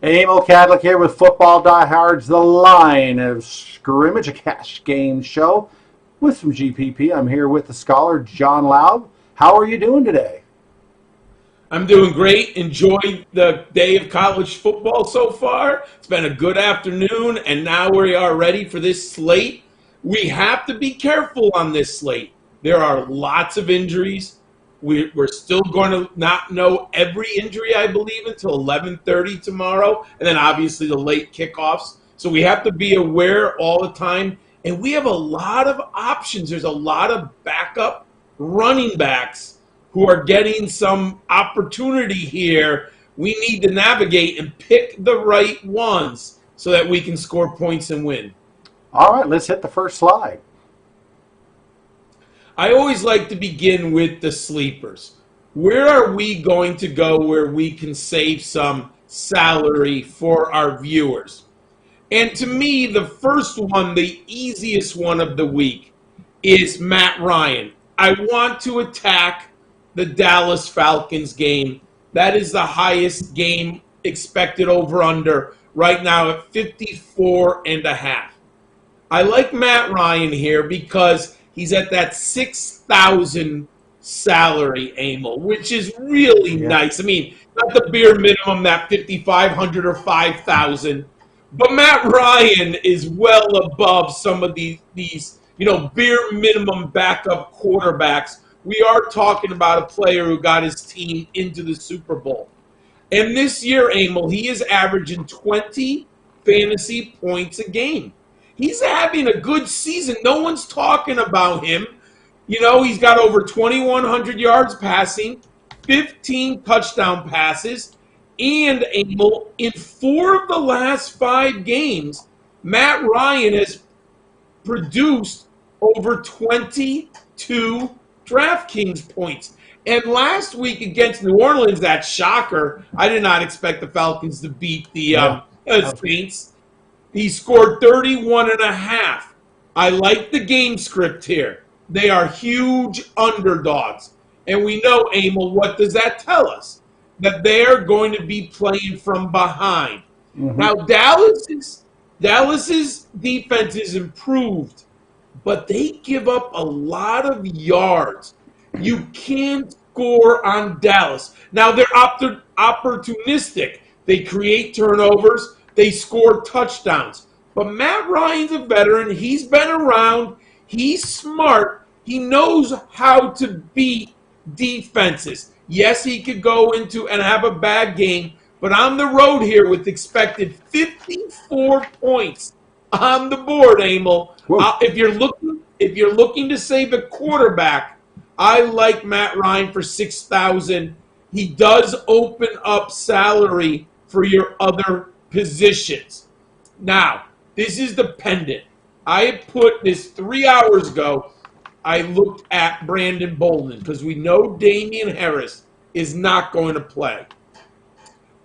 Emil Kadlec here with Football Diehards, the line of scrimmage, a cash game show with some GPP. I'm here with the scholar, John Laub. How are you doing today? I'm doing great. Enjoyed the day of college football so far. It's been a good afternoon, and now we are ready for this slate. We have to be careful on this slate. There are lots of injuries. We're still going to not know every injury, I believe, until 11:30 tomorrow, and then obviously the late kickoffs. So we have to be aware all the time, and we have a lot of options. There's a lot of backup running backs who are getting some opportunity here. We need to navigate and pick the right ones so that we can score points and win. All right, let's hit the first slide. I always like to begin with the sleepers. Where are we going to go where we can save some salary for our viewers? And to me, the first one, the easiest one of the week, is Matt Ryan. I want to attack the Dallas Falcons game. That is the highest game expected over-under right now at 54.5. I like Matt Ryan here because he's at that 6,000 salary, Emil, which is really nice. I mean, not the bare minimum, that 5,500 or 5,000, but Matt Ryan is well above some of these bare minimum backup quarterbacks. We are talking about a player who got his team into the Super Bowl. And this year, Emil, he is averaging 20 fantasy points a game. He's having a good season. No one's talking about him. He's got over 2,100 yards passing, 15 touchdown passes, and Emil, in 4 of the last 5 games, Matt Ryan has produced over 22 DraftKings points. And last week against New Orleans, that shocker, I did not expect the Falcons to beat the Saints. He scored 31.5. I like the game script here. They are huge underdogs. And we know, Emil, what does that tell us? That they're going to be playing from behind. Mm-hmm. Now, Dallas's defense is improved, but they give up a lot of yards. You can't score on Dallas. Now, they're opportunistic. They create turnovers. They score touchdowns. But Matt Ryan's a veteran. He's been around. He's smart. He knows how to beat defenses. Yes, he could go into and have a bad game, but on the road here with expected 54 points on the board, Emil. If you're looking to save a quarterback, I like Matt Ryan for 6,000. He does open up salary for your other positions. Now, this is dependent. I had put this 3 hours ago. I looked at Brandon Bolden because we know Damian Harris is not going to play.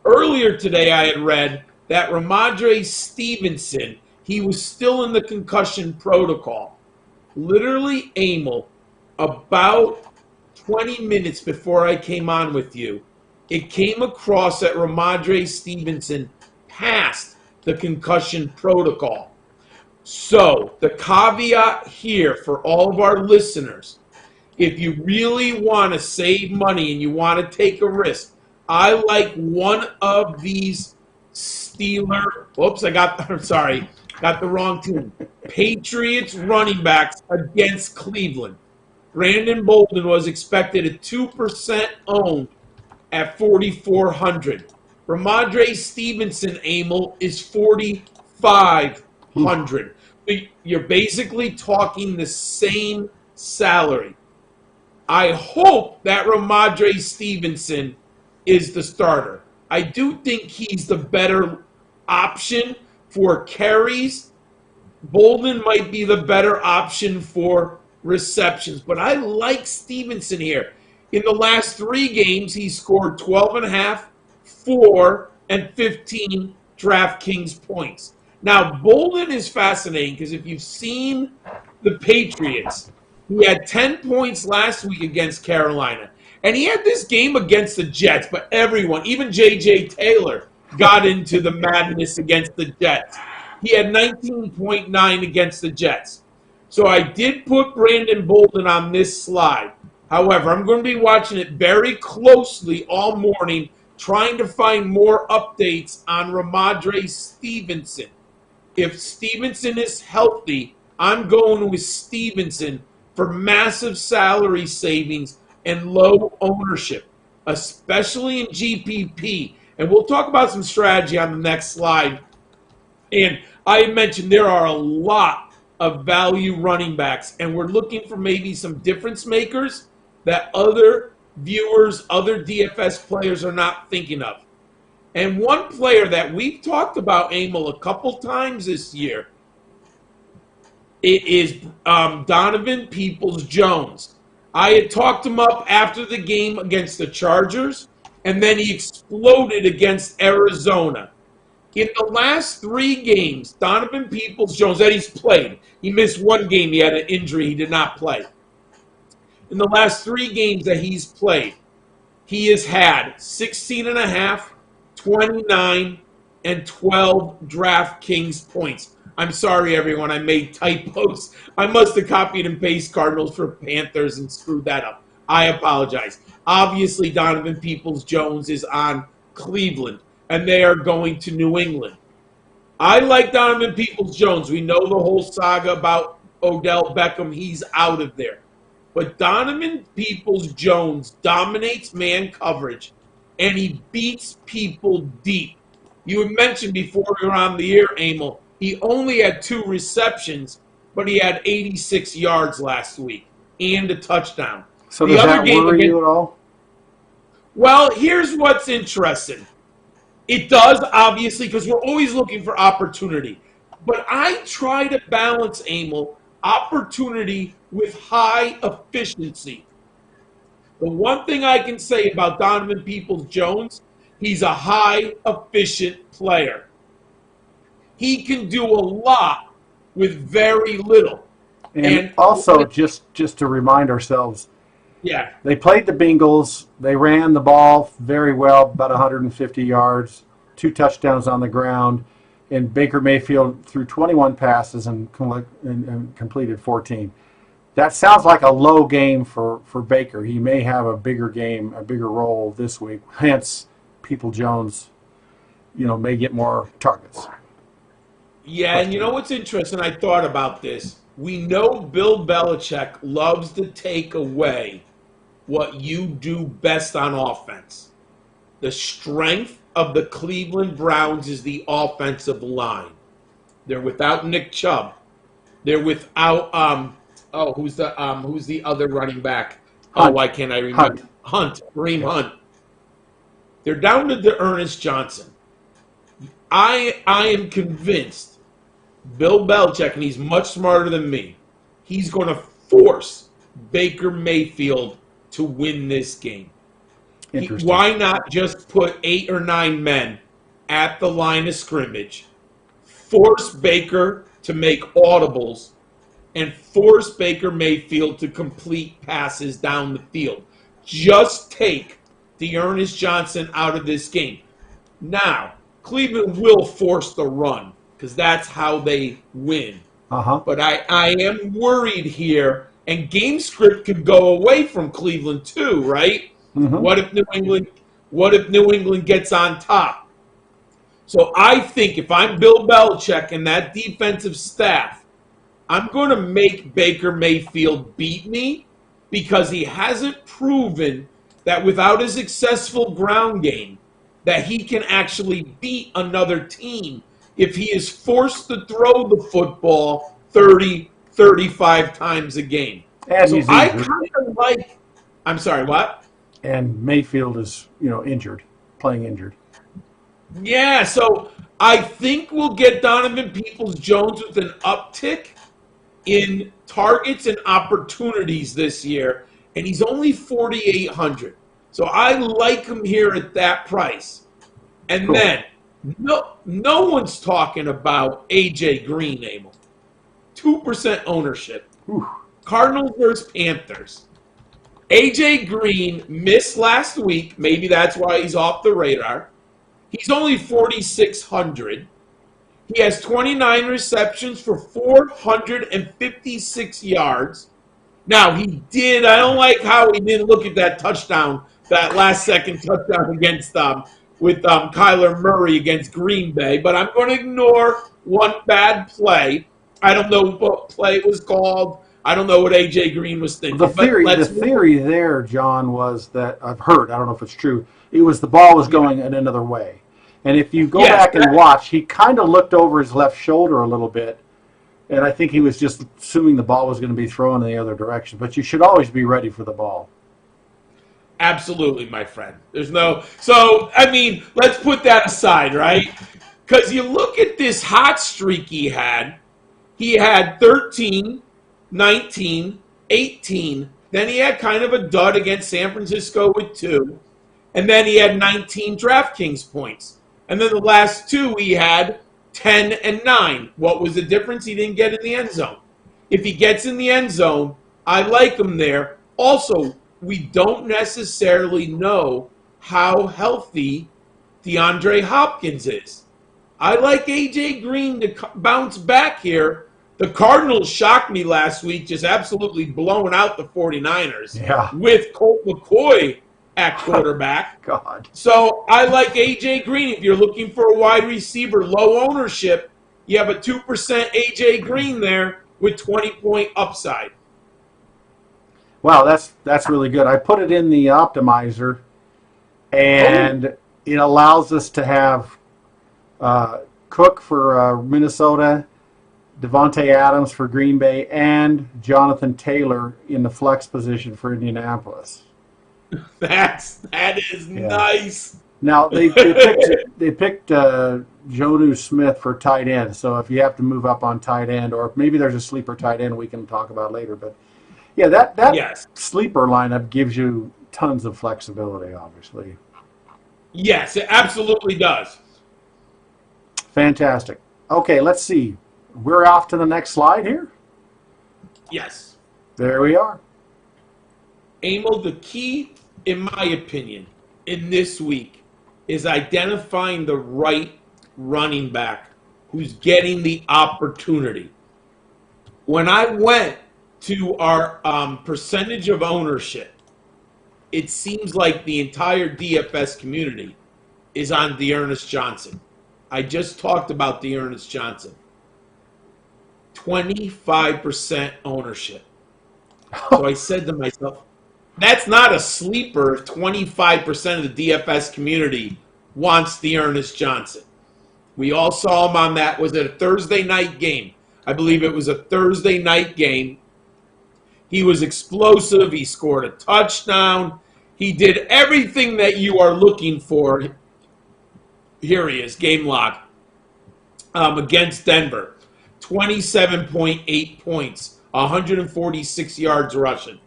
Earlier today, I had read that Ramondre Stevenson, he was still in the concussion protocol. Literally, Emil, about 20 minutes before I came on with you, it came across that Ramondre Stevenson passed the concussion protocol. So, the caveat here for all of our listeners, if you really want to save money and you want to take a risk, I like one of these got the wrong team. Patriots running backs against Cleveland. Brandon Bolden was expected at 2% owned at 4,400. Ramondre Stevenson, Emil, is 4,500. You're basically talking the same salary. I hope that Ramondre Stevenson is the starter. I do think he's the better option for carries. Bolden might be the better option for receptions, but I like Stevenson here. In the last 3 games, he scored 12.5, 4, and 15 DraftKings points. Now, Bolden is fascinating because if you've seen the Patriots, he had 10 points last week against Carolina. And he had this game against the Jets, but everyone, even J.J. Taylor, got into the madness against the Jets. He had 19.9 against the Jets. So I did put Brandon Bolden on this slide. However, I'm going to be watching it very closely all morning, trying to find more updates on Ramondre Stevenson. If Stevenson is healthy, I'm going with Stevenson for massive salary savings and low ownership, especially in GPP. And we'll talk about some strategy on the next slide. And I mentioned there are a lot of value running backs, and we're looking for maybe some difference makers that other viewers, other DFS players are not thinking of. And one player that we've talked about, Emil, a couple times this year, it is Donovan Peoples-Jones. I had talked him up after the game against the Chargers, and then he exploded against Arizona. In the last 3 games, Donovan Peoples-Jones that he's played, he missed one game, he had an injury, he did not play. In the last 3 games that he's played, he has had 16.5, 29, and 12 DraftKings points. I'm sorry, everyone. I made typos. I must have copied and pasted Cardinals for Panthers and screwed that up. I apologize. Obviously, Donovan Peoples-Jones is on Cleveland, and they are going to New England. I like Donovan Peoples-Jones. We know the whole saga about Odell Beckham. He's out of there. But Donovan Peoples-Jones dominates man coverage, and he beats people deep. You had mentioned before we were on the air, Emil, he only had 2 receptions, but he had 86 yards last week and a touchdown. So does that worry you at all? Well, here's what's interesting. It does, obviously, because we're always looking for opportunity. But I try to balance, Emil, opportunity with high efficiency. The one thing I can say about Donovan Peoples-Jones, he's a high efficient player. He can do a lot with very little. And also, just to remind ourselves, yeah, they played the Bengals. They ran the ball very well, about 150 yards, 2 touchdowns on the ground, and Baker Mayfield threw 21 passes and completed 14. That sounds like a low game for Baker. He may have a bigger game, a bigger role this week. Hence, Peoples-Jones, may get more targets. Yeah, and you know what's interesting? I thought about this. We know Bill Belichick loves to take away what you do best on offense. The strength of the Cleveland Browns is the offensive line. They're without Nick Chubb. They're without who's the other running back? Hunt. Oh, why can't I remember? Kareem Hunt. They're down to Ernest Johnson. I am convinced Bill Belichick, and he's much smarter than me, he's going to force Baker Mayfield to win this game. Why not just put 8 or 9 men at the line of scrimmage, force Baker to make audibles, and force Baker Mayfield to complete passes down the field? Just take Ernest Johnson out of this game. Now, Cleveland will force the run because that's how they win. But I am worried here, and game script could go away from Cleveland too, right? Mm-hmm. What if New England gets on top? So I think if I'm Bill Belichick and that defensive staff, I'm going to make Baker Mayfield beat me because he hasn't proven that without a successful ground game that he can actually beat another team if he is forced to throw the football 30, 35 times a game. And so he's I injured. kind of like – I'm sorry, what? And Mayfield is, injured, playing injured. Yeah, so I think we'll get Donovan Peoples-Jones with an uptick in targets and opportunities this year, and he's only 4,800. So I like him here at that price. And cool. Then no one's talking about A.J. Green, Emil. 2% ownership. Ooh. Cardinals versus Panthers. A.J. Green missed last week. Maybe that's why he's off the radar. He's only 4,600. He has 29 receptions for 456 yards. Now, I don't like how he didn't look at that touchdown, that last second touchdown against with Kyler Murray against Green Bay, but I'm going to ignore one bad play. I don't know what play it was called. I don't know what A.J. Green was thinking. The theory there, John, was that I've heard, I don't know if it's true, it was the ball was going in another way. And if you go back and watch, he kind of looked over his left shoulder a little bit, and I think he was just assuming the ball was going to be thrown in the other direction. But you should always be ready for the ball. Absolutely, my friend. So, I mean, let's put that aside, right? Because you look at this hot streak he had 13, 19, 18. Then he had kind of a dud against San Francisco with 2. And then he had 19 DraftKings points. And then the last 2 he had 10 and 9. What was the difference? He didn't get in the end zone. If he gets in the end zone, I like him there. Also, we don't necessarily know how healthy DeAndre Hopkins is. I like A.J. Green to bounce back here. The Cardinals shocked me last week, just absolutely blowing out the 49ers with Colt McCoy at quarterback. God. So I like A.J. Green. If you're looking for a wide receiver, low ownership, you have a 2% A.J. Green there with 20-point upside. Wow, that's really good. I put it in the optimizer, and it allows us to have Cook for Minnesota, Devontae Adams for Green Bay, and Jonathan Taylor in the flex position for Indianapolis. That is nice. Now they picked Jonnu Smith for tight end. So if you have to move up on tight end, or maybe there's a sleeper tight end we can talk about later. But yeah, that sleeper lineup gives you tons of flexibility. Obviously. Yes, it absolutely does. Fantastic. Okay, let's see. We're off to the next slide here. Yes. There we are. Emil, the key, in my opinion, in this week is identifying the right running back who's getting the opportunity. When I went to our percentage of ownership, it seems like the entire DFS community is on Diehards Johnson. I just talked about Diehards Johnson. 25% ownership. So I said to myself, that's not a sleeper if 25% of the DFS community wants Diehards Johnson. We all saw him on that. Was it a Thursday night game? I believe it was a Thursday night game. He was explosive. He scored a touchdown. He did everything that you are looking for. Here he is, game log. Against Denver. 27.8 points, 146 yards rushing.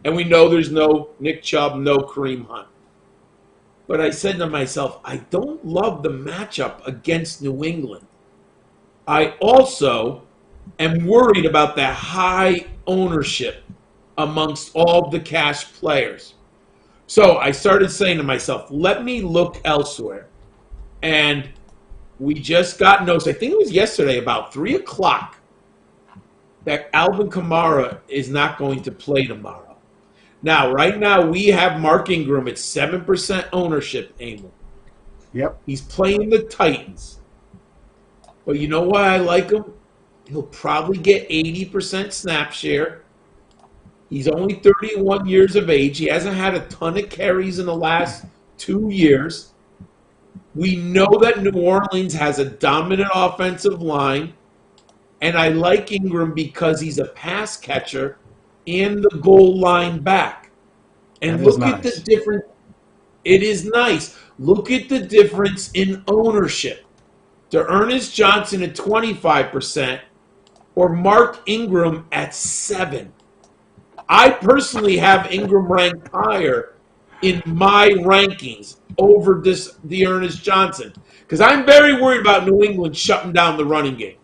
And we know there's no Nick Chubb, no Kareem Hunt. But I said to myself, I don't love the matchup against New England. I also am worried about that high ownership amongst all the cash players. So I started saying to myself, let me look elsewhere. And we just got notice, I think it was yesterday, about 3 o'clock, that Alvin Kamara is not going to play tomorrow. Now, right now, we have Mark Ingram at 7% ownership, Emil. Yep. He's playing the Titans. But you know why I like him? He'll probably get 80% snap share. He's only 31 years of age. He hasn't had a ton of carries in the last 2 years. We know that New Orleans has a dominant offensive line, and I like Ingram because he's a pass catcher and the goal line back. And look at the difference. It is nice. Look at the difference in ownership. Diehards Johnson at 25% or Mark Ingram at 7%. I personally have Ingram ranked higher in my rankings over this Diehards Johnson because I'm very worried about New England shutting down the running game.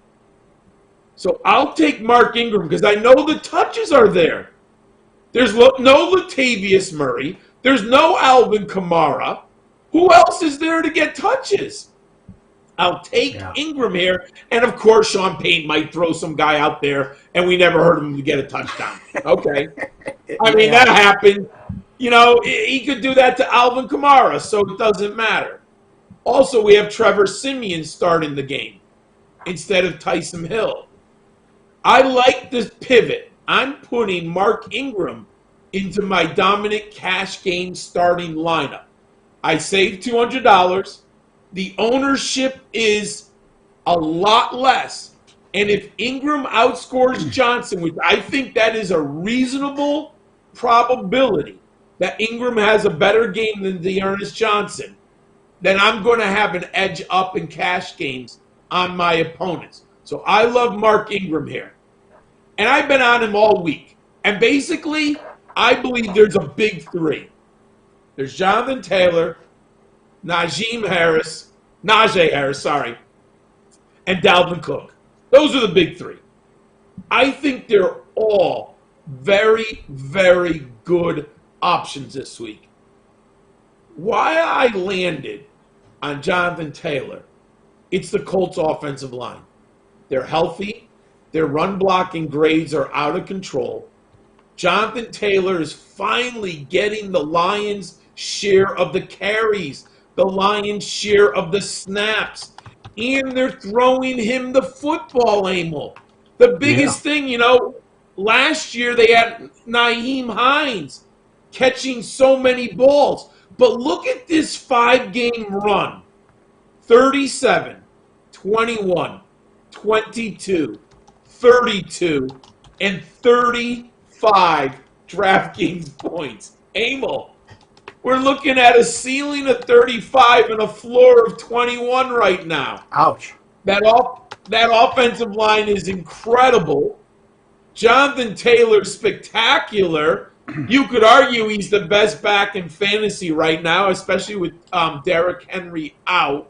So I'll take Mark Ingram because I know the touches are there. There's no Latavius Murray. There's no Alvin Kamara. Who else is there to get touches? I'll take Ingram here. And, of course, Sean Payton might throw some guy out there, and we never heard him get a touchdown. Okay. I mean, that happened. You know, he could do that to Alvin Kamara, so it doesn't matter. Also, we have Trevor Siemian starting the game instead of Taysom Hill. I like this pivot. I'm putting Mark Ingram into my dominant cash game starting lineup. I saved $200. The ownership is a lot less. And if Ingram outscores Johnson, which I think that is a reasonable probability that Ingram has a better game than Dearness Johnson, then I'm going to have an edge up in cash games on my opponents. So I love Mark Ingram here. And I've been on him all week. And basically, I believe there's a big three. There's Jonathan Taylor, Najee Harris, and Dalvin Cook. Those are the big three. I think they're all very, very good options this week. Why I landed on Jonathan Taylor, it's the Colts offensive line. They're healthy. Their run blocking grades are out of control. Jonathan Taylor is finally getting the Lions' share of the carries, the Lions' share of the snaps, and they're throwing him the football, Emil. The biggest thing, you know, last year they had Nyheim Hines catching so many balls. But look at this 5-game run. 37, 21, 22, 32, and 35 DraftKings points. Emil, we're looking at a ceiling of 35 and a floor of 21 right now. Ouch. That offensive line is incredible. Jonathan Taylor's spectacular. You could argue he's the best back in fantasy right now, especially with Derrick Henry out.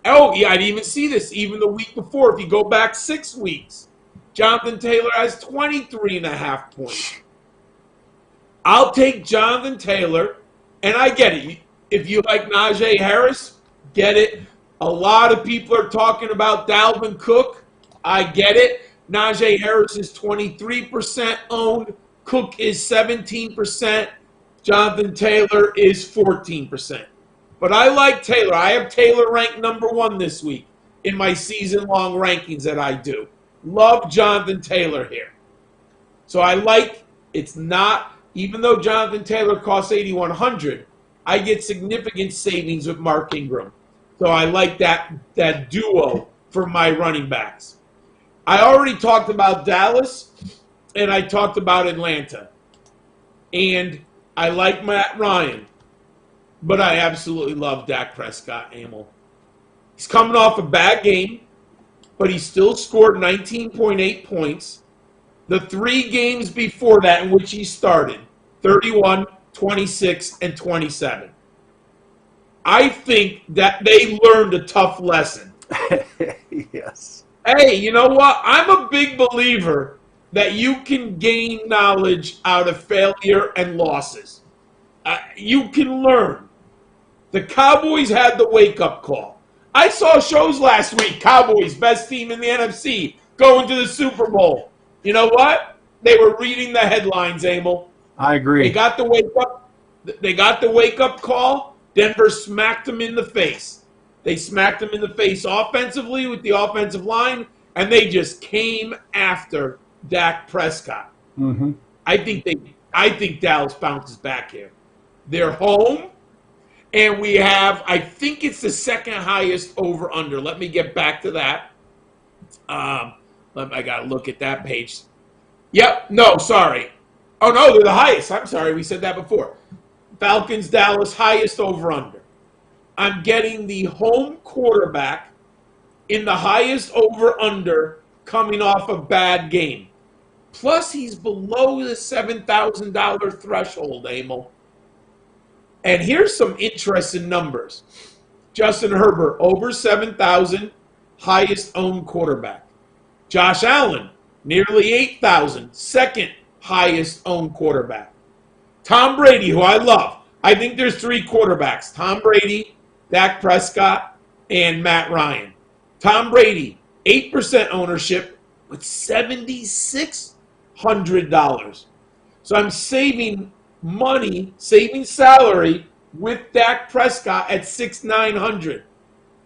Oh, yeah, I didn't even see this. Even the week before, if you go back 6 weeks, Jonathan Taylor has 23.5 points. I'll take Jonathan Taylor, and I get it. If you like Najee Harris, get it. A lot of people are talking about Dalvin Cook. I get it. Najee Harris is 23% owned. Cook is 17%. Jonathan Taylor is 14%. But I like Taylor. I have Taylor ranked number 1 this week in my season-long rankings that I do. Love Jonathan Taylor here. So I like, it's not, even though Jonathan Taylor costs $8,100, I get significant savings with Mark Ingram. So I like that duo for my running backs. I already talked about Dallas, and I talked about Atlanta. And I like Matt Ryan, but I absolutely love Dak Prescott, Emil. He's coming off a bad game, but he still scored 19.8 points. The 3 games before that in which he started, 31, 26, and 27. I think that they learned a tough lesson. Yes. Hey, you know what? I'm a big believer that you can gain knowledge out of failure and losses. You can learn. The Cowboys had the wake-up call. I saw shows last week, Cowboys, best team in the NFC, going to the Super Bowl. You know what? They were reading the headlines, Emil. I agree. They got the wake-up call. Denver smacked them in the face. They smacked them in the face offensively with the offensive line, and they just came after Dak Prescott. Mm-hmm. I think Dallas bounces back here. They're home, and we have, I think it's the second highest over-under. Let me get back to that. I got to look at that page. Yep, no, sorry. Oh, no, they're the highest. I'm sorry, we said that before. Falcons, Dallas, highest over-under. I'm getting the home quarterback in the highest over-under coming off a bad game. Plus, he's below the $7,000 threshold, Emil. And here's some interesting numbers. Justin Herbert, over $7,000, highest owned quarterback. Josh Allen, nearly $8,000, second highest owned quarterback. Tom Brady, who I love, I think there's three quarterbacks: Tom Brady, Dak Prescott, and Matt Ryan. Tom Brady, 8% ownership with $7,600. So I'm saving money, saving salary with Dak Prescott at $6,900.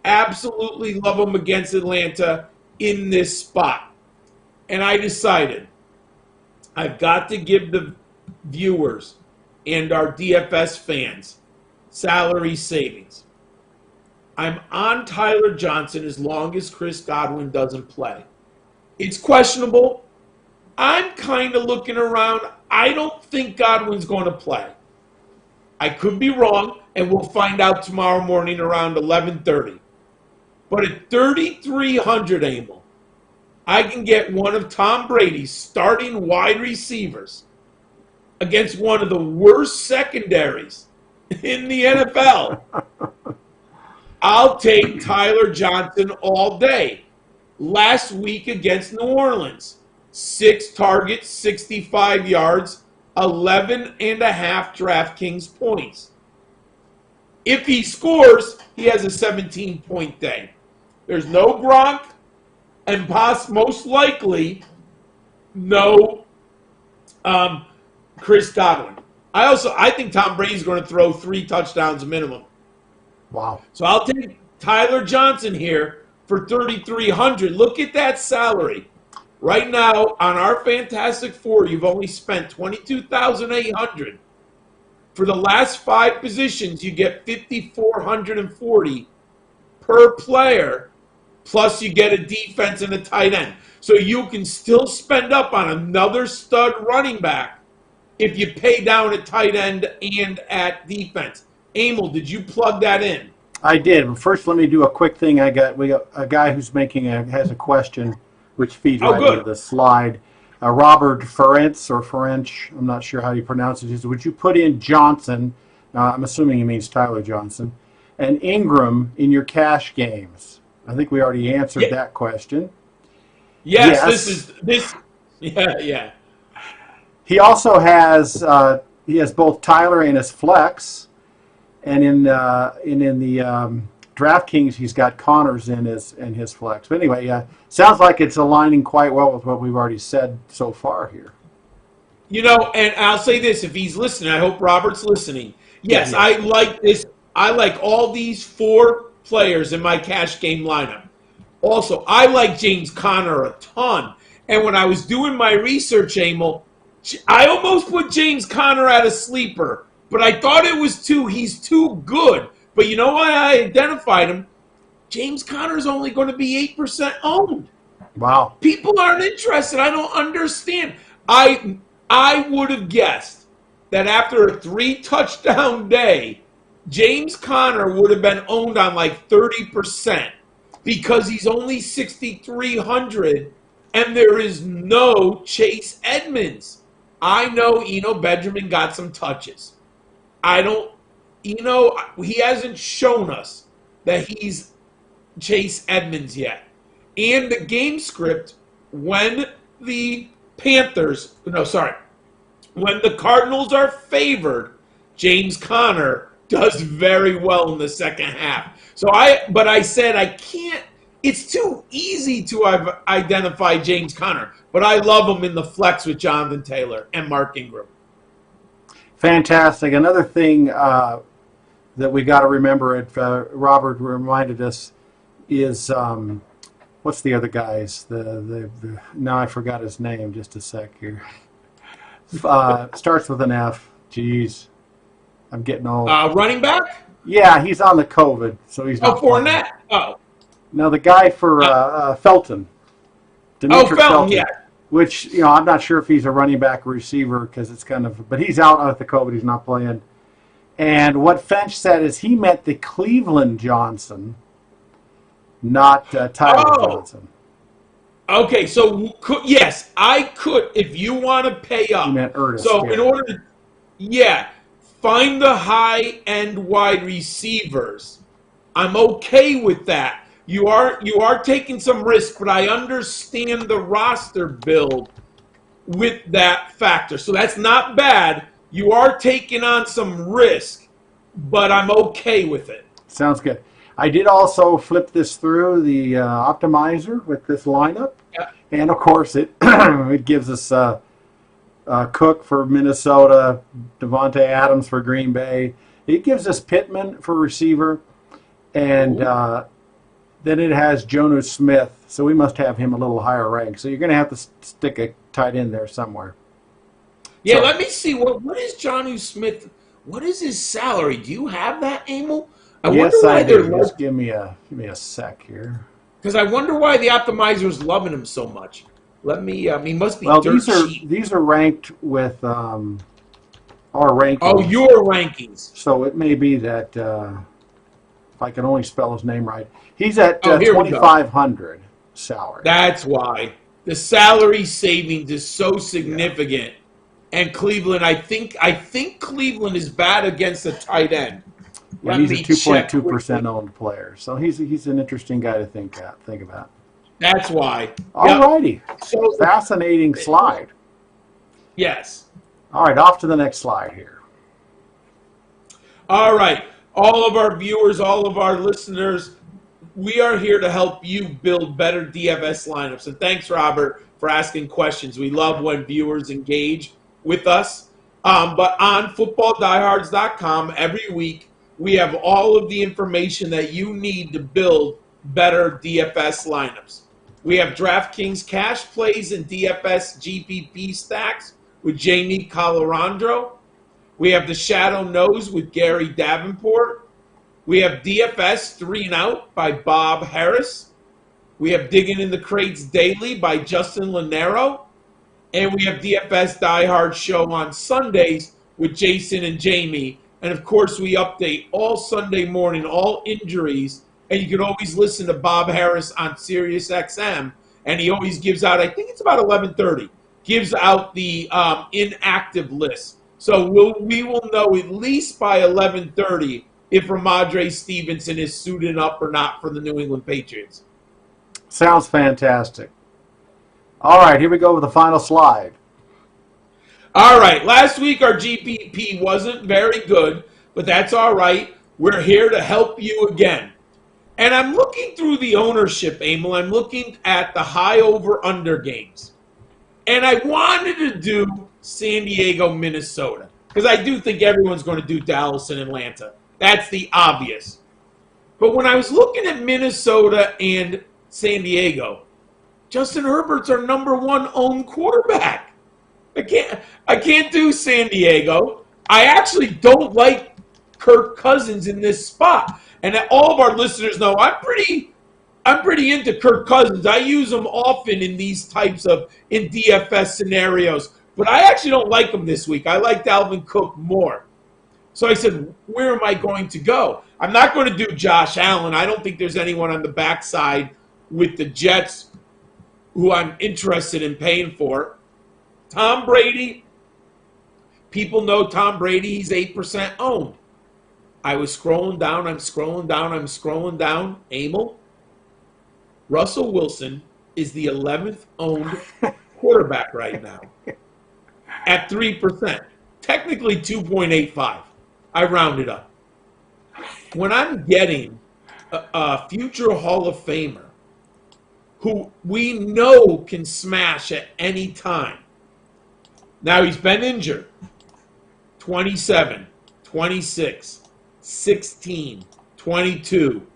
Absolutely love him against Atlanta in this spot. And I decided I've got to give the viewers and our DFS fans salary savings. I'm on Tyler Johnson as long as Chris Godwin doesn't play. It's questionable. I'm kind of looking around. I don't think Godwin's going to play. I could be wrong, and we'll find out tomorrow morning around 11:30. But at 3,300, Emil, I can get one of Tom Brady's starting wide receivers against one of the worst secondaries in the NFL. I'll take Tyler Johnson all day. Last week against New Orleans, 6 targets, 65 yards, 11.5 DraftKings points. If he scores, he has a 17-point day. There's no Gronk, and most likely no Chris Godwin. I think Tom Brady's going to throw 3 touchdowns minimum. Wow. So I'll take Tyler Johnson here for 3,300. Look at that salary. Right now, on our Fantastic Four, you've only spent 22,800. For the last 5 positions, you get 5,440 per player, plus you get a defense and a tight end. So you can still spend up on another stud running back if you pay down at tight end and at defense. Emil, did you plug that in? I did. But first, let me do a quick thing. We got a guy who's has a question, which feeds right into the slide. Robert Ferenc, I'm not sure how you pronounce it. Would you put in Johnson? I'm assuming he means Tyler Johnson, and Ingram in your cash games. I think we already answered that question. Yes. Yeah. He also has both Tyler and his flex. And in the DraftKings, he's got Connors in his flex. But anyway, sounds like it's aligning quite well with what we've already said so far here. And I'll say this: if he's listening, I hope Robert's listening. Yes, I like this. I like all these 4 players in my cash game lineup. Also, I like James Conner a ton. And when I was doing my research, Emil, I almost put James Conner at a sleeper. But I thought he's too good. But you know why I identified him? James Conner's only going to be 8% owned. Wow. People aren't interested. I don't understand. I would have guessed that after a 3-touchdown day, James Conner would have been owned on like 30% because he's only 6,300 and there is no Chase Edmonds. I know Eno Benjamin got some touches. He hasn't shown us that he's Chase Edmonds yet. And the game script, when the Cardinals are favored, James Conner does very well in the second half. But I said I can't, it's too easy to identify James Conner. But I love him in the flex with Jonathan Taylor and Mark Ingram. Fantastic. Another thing that we got to remember, Robert reminded us, is what's the other guys? Now I forgot his name. Just a sec here. Starts with an F. Jeez, I'm getting old. Running back? Yeah, he's on the COVID, so he's not. Fournette. Oh. No, the guy for Felton. Felton, yeah. Which, I'm not sure if he's a running back or receiver because it's but he's out with the COVID. He's not playing. And what Fench said is he meant the Cleveland Johnson, not Tyler Johnson. Okay, so yes, I could, if you want to pay up. He meant Ernest. So in order to, find the high-end wide receivers. I'm okay with that. You are taking some risk, but I understand the roster build with that factor. So that's not bad. You are taking on some risk but I'm okay with it. Sounds good. I did also flip this through the optimizer with this lineup, Yeah. and of course it it gives us Cook for Minnesota, Devontae Adams for Green Bay. It gives us Pittman for receiver, and then it has Jonnu Smith. So we must have him a little higher ranked. So you're going to have to stick a tight end there somewhere. Yeah, So, let me see. What is Jonnu Smith? What is his salary? Do you have that, Emil? I wonder yes, why I they're do. low. Just give me a sec here. Because I wonder why the optimizer's loving him so much. Let me. He must be Well, dirt cheap. these are ranked with our rankings. Oh, your rankings. So it may be that if I can only spell his name right, he's at Oh, here we go. 2,500 salary. That's why the salary savings is so significant. And Cleveland, I think Cleveland is bad against the tight end. Yeah, Let he's a me check 2.2% owned player, so he's an interesting guy to think about. That's why. All righty, So fascinating slide. yes. All right, off to the next slide here. All right. All of our viewers, all of our listeners, we are here to help you build better DFS lineups. And thanks, Robert, for asking questions. We love when viewers engage with us. But on footballdiehards.com, every week, we have all of the information that you need to build better DFS lineups. We have DraftKings cash plays and DFS GPP stacks with Jamie Cololandro. We have the Shadow Knows with Gary Davenport. We have DFS 3 and Out by Bob Harris. We have Digging in the Crates Daily by Justin Lanero. And we have DFS Die Hard Show on Sundays with Jason and Jamie. And, of course, we update all Sunday morning, all injuries. And you can always listen to Bob Harris on Sirius XM. And he always gives out, I think it's about 11:30, gives out the inactive list. So we will know at least by 11:30 if Ramondre Stevenson is suited up or not for the New England Patriots. Sounds fantastic. All right, here we go with the final slide. All right, last week our GPP wasn't very good, but that's all right. We're here to help you again. And I'm looking through the ownership, Emil. I'm looking at the high over-under games. And I wanted to do San Diego, Minnesota, because I do think everyone's going to do Dallas and Atlanta. That's the obvious. But when I was looking at Minnesota and San Diego, Justin Herbert's our number 1 owned quarterback. I can't do San Diego. I actually don't like Kirk Cousins in this spot. And all of our listeners know I'm pretty into Kirk Cousins. I use him often in these types of in DFS scenarios. But I actually don't like him this week. I like Dalvin Cook more. So I said, where am I going to go? I'm not going to do Josh Allen. I don't think there's anyone on the backside with the Jets who I'm interested in paying for. Tom Brady. People know Tom Brady. He's 8% owned. I was scrolling down. I'm scrolling down. Emil. Russell Wilson is the 11th owned quarterback right now at 3%. Technically 2.85. I rounded up. When I'm getting a future Hall of Famer who we know can smash at any time. Now he's been injured. 27, 26, 16, 22,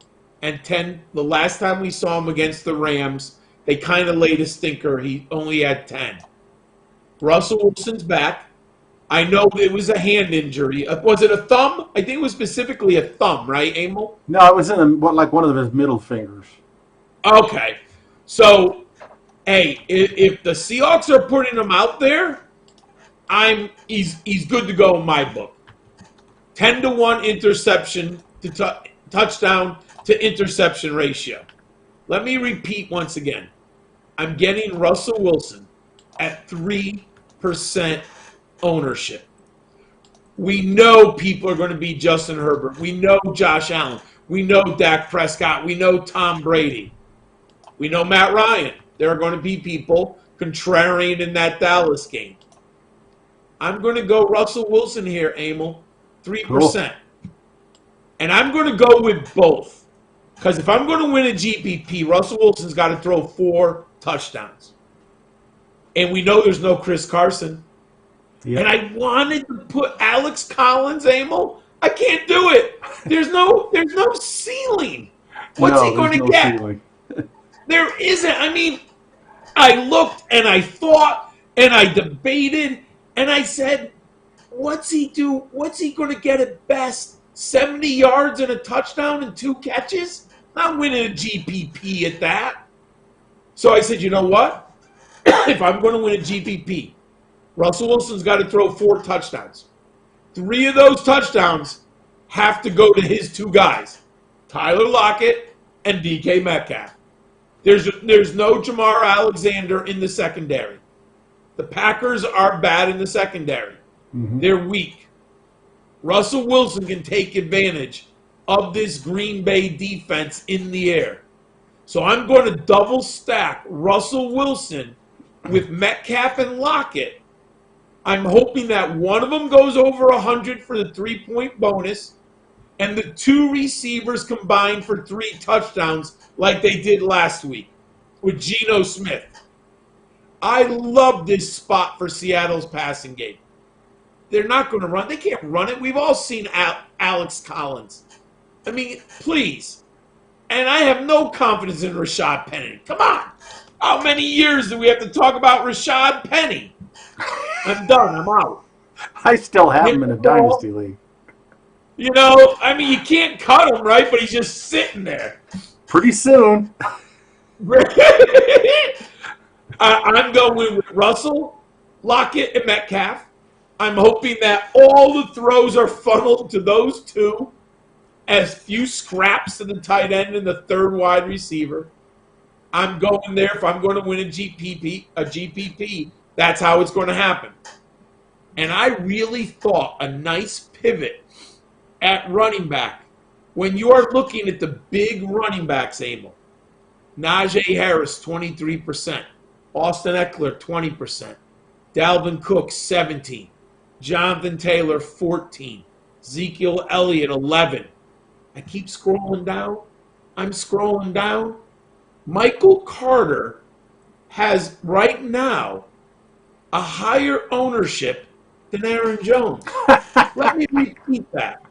and 10. The last time we saw him against the Rams, they kind of laid a stinker. He only had 10. Russell Wilson's back. I know it was a hand injury. Was it a thumb? I think it was specifically a thumb, right, Emil? No, it was in like one of his middle fingers. Okay. So, hey, if the Seahawks are putting him out there, he's good to go in my book. 10-to-1 interception to touchdown to interception ratio. Let me repeat once again. I'm getting Russell Wilson at 3% ownership. We know people are going to be Justin Herbert. We know Josh Allen. We know Dak Prescott. We know Tom Brady. We know Matt Ryan. There are going to be people contrarian in that Dallas game. I'm going to go Russell Wilson here, Emil. 3%. And I'm going to go with both. Because if I'm going to win a GPP, Russell Wilson's got to throw 4 touchdowns. And we know there's no Chris Carson. Yep. And I wanted to put Alex Collins, Emil. I can't do it. There's no ceiling. What's he going to get? Ceiling. There isn't. I mean, I looked and I thought and I debated and I said, what's he do? What's he going to get at best? 70 yards and a touchdown and 2 catches? Not winning a GPP at that. So I said, you know what? If I'm going to win a GPP, Russell Wilson's got to throw 4 touchdowns. 3 of those touchdowns have to go to his 2 guys, Tyler Lockett and DK Metcalf. There's no Jamar Alexander in the secondary. The Packers are bad in the secondary. Mm-hmm. They're weak. Russell Wilson can take advantage of this Green Bay defense in the air. So I'm going to double stack Russell Wilson with Metcalf and Lockett. I'm hoping that one of them goes over 100 for the 3-point bonus and the 2 receivers combined for 3 touchdowns like they did last week with Geno Smith. I love this spot for Seattle's passing game. They're not going to run. They can't run it. We've all seen Alex Collins. I mean, please. And I have no confidence in Rashad Penny. Come on. How many years do we have to talk about Rashad Penny? I'm done. I'm out. I still have him in a dynasty league. You know, I mean, you can't cut him, right? But he's just sitting there. Pretty soon. I'm going with Russell, Lockett, and Metcalf. I'm hoping that all the throws are funneled to those 2, as few scraps to the tight end and the 3rd wide receiver. I'm going there. If I'm going to win a GPP, that's how it's going to happen. And I really thought a nice pivot at running back, when you are looking at the big running backs, Emil, Najee Harris, 23%. Austin Eckler, 20%. Dalvin Cook, 17%. Jonathan Taylor, 14%. Ezekiel Elliott, 11%. I keep scrolling down. I'm scrolling down. Michael Carter has right now a higher ownership than Aaron Jones. Let me repeat that.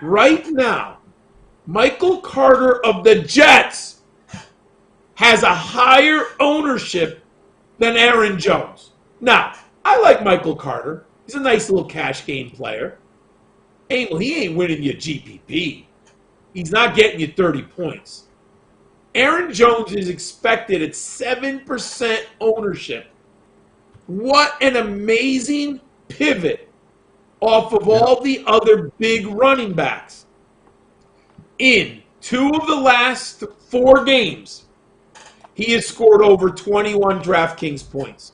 Right now, Michael Carter of the Jets has a higher ownership than Aaron Jones. Now, I like Michael Carter. He's a nice little cash game player. He ain't winning you GPP. He's not getting you 30 points. Aaron Jones is expected at 7% ownership. What an amazing pivot off of all the other big running backs. In 2 of the last 4 games, he has scored over 21 DraftKings points.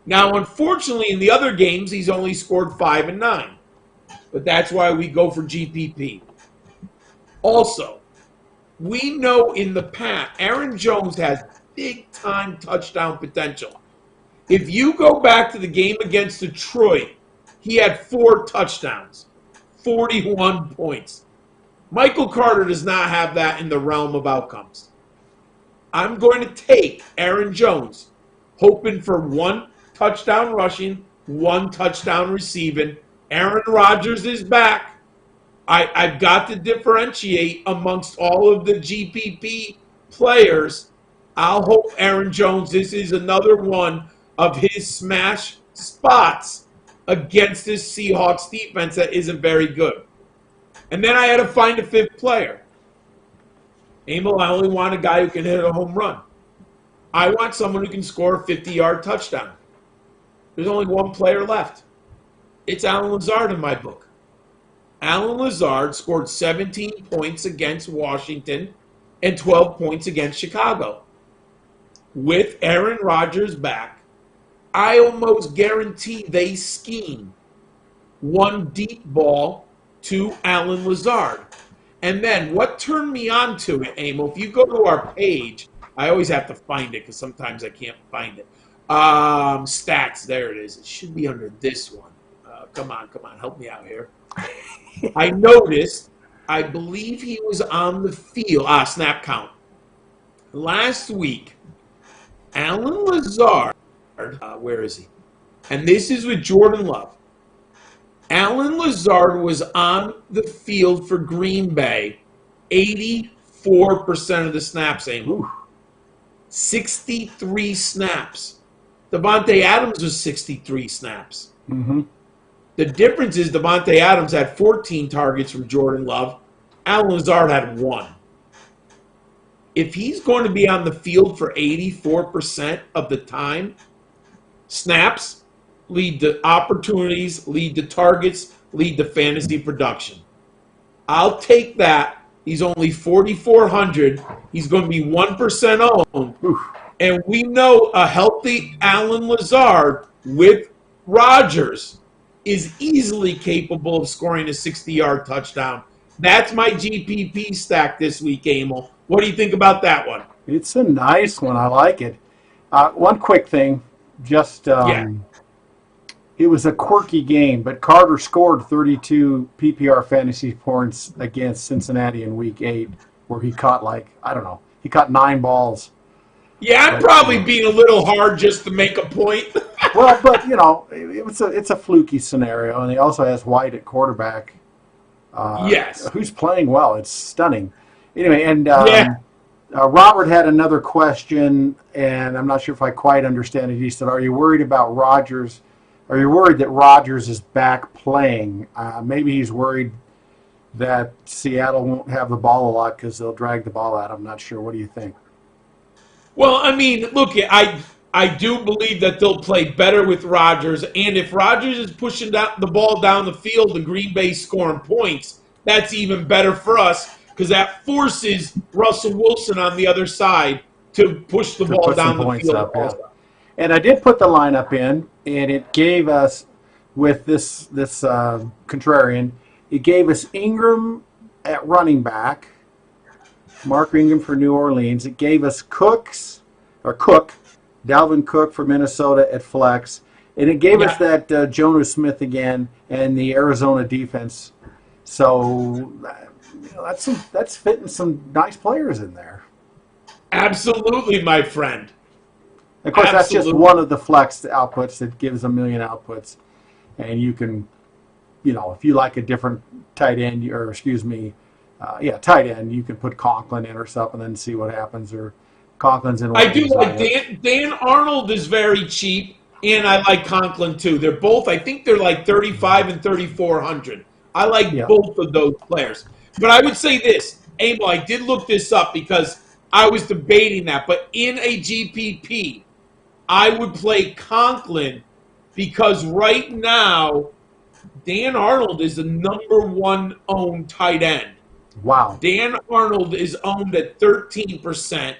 Now, unfortunately, in the other games, he's only scored 5 and 9. But that's why we go for GPP. Also, we know in the past, Aaron Jones has big-time touchdown potential. If you go back to the game against Detroit, he had 4 touchdowns, 41 points. Michael Carter does not have that in the realm of outcomes. I'm going to take Aaron Jones, hoping for 1 touchdown rushing, 1 touchdown receiving. Aaron Rodgers is back. I've got to differentiate amongst all of the GPP players. I'll hope Aaron Jones, this is another one of his smash spots against this Seahawks defense that isn't very good. And then I had to find a 5th player. Emil, I only want a guy who can hit a home run. I want someone who can score a 50-yard touchdown. There's only 1 player left. It's Allen Lazard in my book. Allen Lazard scored 17 points against Washington and 12 points against Chicago. With Aaron Rodgers back, I almost guarantee they scheme 1 deep ball to Allen Lazard. And then what turned me on to it, Emil, if you go to our page, I always have to find it because sometimes I can't find it. Stats, there it is. It should be under this one. come on, help me out here. I noticed, I believe he was on the field. Snap count. Last week, Alan Lazard, where is he? And this is with Jordan Love. Alan Lazard was on the field for Green Bay 84% of the snaps, Emil. 63 snaps. Devontae Adams was 63 snaps. Mm-hmm. The difference is Devontae Adams had 14 targets from Jordan Love. Alan Lazard had 1. If he's going to be on the field for 84% of the time, snaps lead to opportunities, lead to targets, lead to fantasy production. I'll take that. He's only 4,400. He's going to be 1% owned. And we know a healthy Alan Lazard with Rodgers is easily capable of scoring a 60-yard touchdown. That's my GPP stack this week, Emil. What do you think about that one? It's a nice one. I like it. One quick thing. Just It was a quirky game, but Carter scored 32 PPR fantasy points against Cincinnati in Week 8, where he caught he caught 9 balls. Yeah, I'm probably being a little hard just to make a point. Well, but it's a fluky scenario, and he also has White at quarterback. Yes, who's playing well. It's stunning. Anyway, and Robert had another question, and I'm not sure if I quite understand it. He said, "Are you worried about Rodgers? Are you worried that Rodgers is back playing? Maybe he's worried that Seattle won't have the ball a lot because they'll drag the ball out. I'm not sure. What do you think?" Well, I mean, look, I do believe that they'll play better with Rodgers, and if Rodgers is pushing the ball down the field and Green Bay scoring points, that's even better for us because that forces Russell Wilson on the other side to push the ball down the field. Up, yeah. And I did put the lineup in, and it gave us, with this contrarian, it gave us Ingram at running back, Mark Ingram for New Orleans. It gave us Cook, Dalvin Cook for Minnesota at flex, and it gave us that Jonas Smith again and the Arizona defense. So that's fitting some nice players in there. Absolutely, my friend. Of course, that's just one of the flex outputs that gives a million outputs. And you can, if you like a different tight end, tight end, you can put Conklin in or something and see what happens. Or Conklin's in. I do like Dan Arnold is very cheap, and I like Conklin too. They're both, I think they're like 35 and 3,400. I like both of those players. But I would say this, Emil, I did look this up because I was debating that. But in a GPP, I would play Conklin because right now, Dan Arnold is the #1 owned tight end. Wow. Dan Arnold is owned at 13%,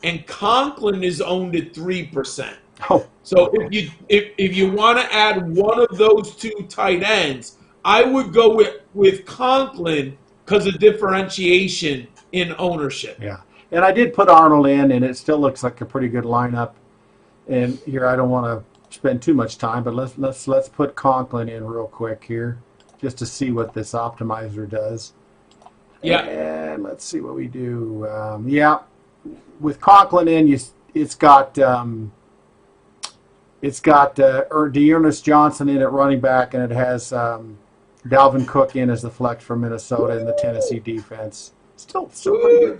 and Conklin is owned at 3%. Oh. So if you want to add one of those two tight ends, I would go with Conklin because of differentiation in ownership. Yeah, and I did put Arnold in, and it still looks like a pretty good lineup. And here, I don't want to spend too much time, but let's put Conklin in real quick here, just to see what this optimizer does. Yeah. And let's see what we do. With Conklin in, it's got Dearness Johnson in at running back, and it has Dalvin Cook in as the flex for Minnesota and the Tennessee defense. Still pretty good.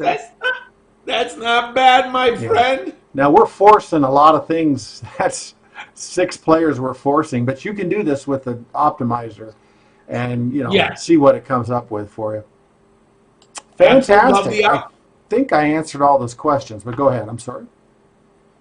That's not bad, my friend. Now, we're forcing a lot of things. That's 6 players we're forcing, but you can do this with the optimizer and, see what it comes up with for you. Fantastic. I think I answered all those questions, but go ahead. I'm sorry.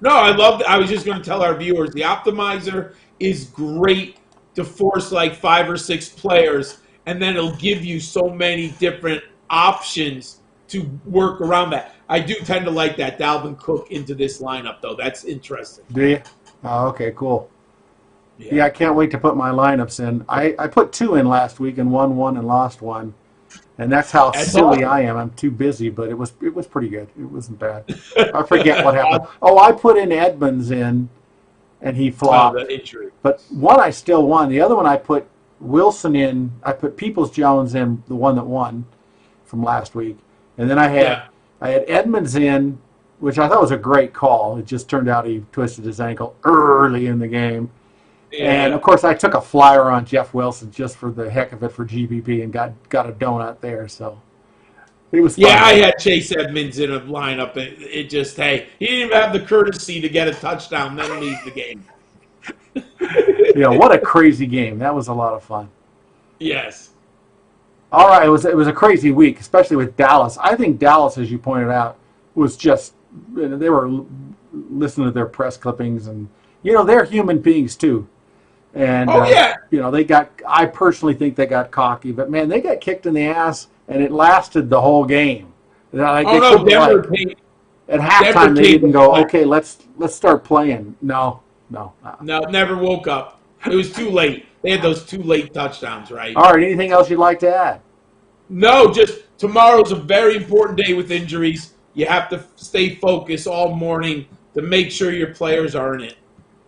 No, I was just going to tell our viewers, the optimizer is great to force like 5 or 6 players, and then it'll give you so many different options to work around that. I do tend to like that Dalvin Cook into this lineup, though. That's interesting. Do you? Oh, okay, cool. Yeah, I can't wait to put my lineups in. I put 2 in last week and won 1 and lost 1. And that's how silly I am. I'm too busy, but it was pretty good. It wasn't bad. I forget what happened. Oh, I put in Edmonds in, and he flopped. The injury. But one I still won. The other one I put Wilson in. I put Peoples-Jones in, the one that won from last week, and then I had Edmonds in, which I thought was a great call. It just turned out he twisted his ankle early in the game. Yeah. And, of course, I took a flyer on Jeff Wilson just for the heck of it for GBP and got a donut there. So it was fun. Yeah, I had Chase Edmonds in a lineup. It just, hey, he didn't even have the courtesy to get a touchdown, then leave the game. What a crazy game. That was a lot of fun. Yes. All right, it was a crazy week, especially with Dallas. I think Dallas, as you pointed out, was just, they were listening to their press clippings, and, they're human beings too. And, I personally think they got cocky, but man, they got kicked in the ass, and it lasted the whole game. At halftime they didn't go, okay, let's start playing. No. No, never woke up. It was too late. They had those 2 late touchdowns, right? All right, anything else you'd like to add? No, just tomorrow's a very important day with injuries. You have to stay focused all morning to make sure your players are in it.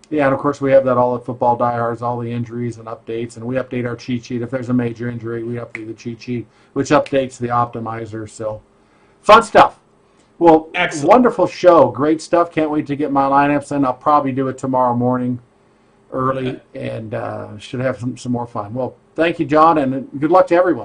Yeah, and of course we have that all at Football Diehards, all the injuries and updates, and we update our cheat sheet. If there's a major injury, we update the cheat sheet, which updates the optimizer. So, fun stuff. Well, excellent. Wonderful show. Great stuff. Can't wait to get my lineups in. I'll probably do it tomorrow morning early and should have some more fun. Well, thank you, John, and good luck to everyone.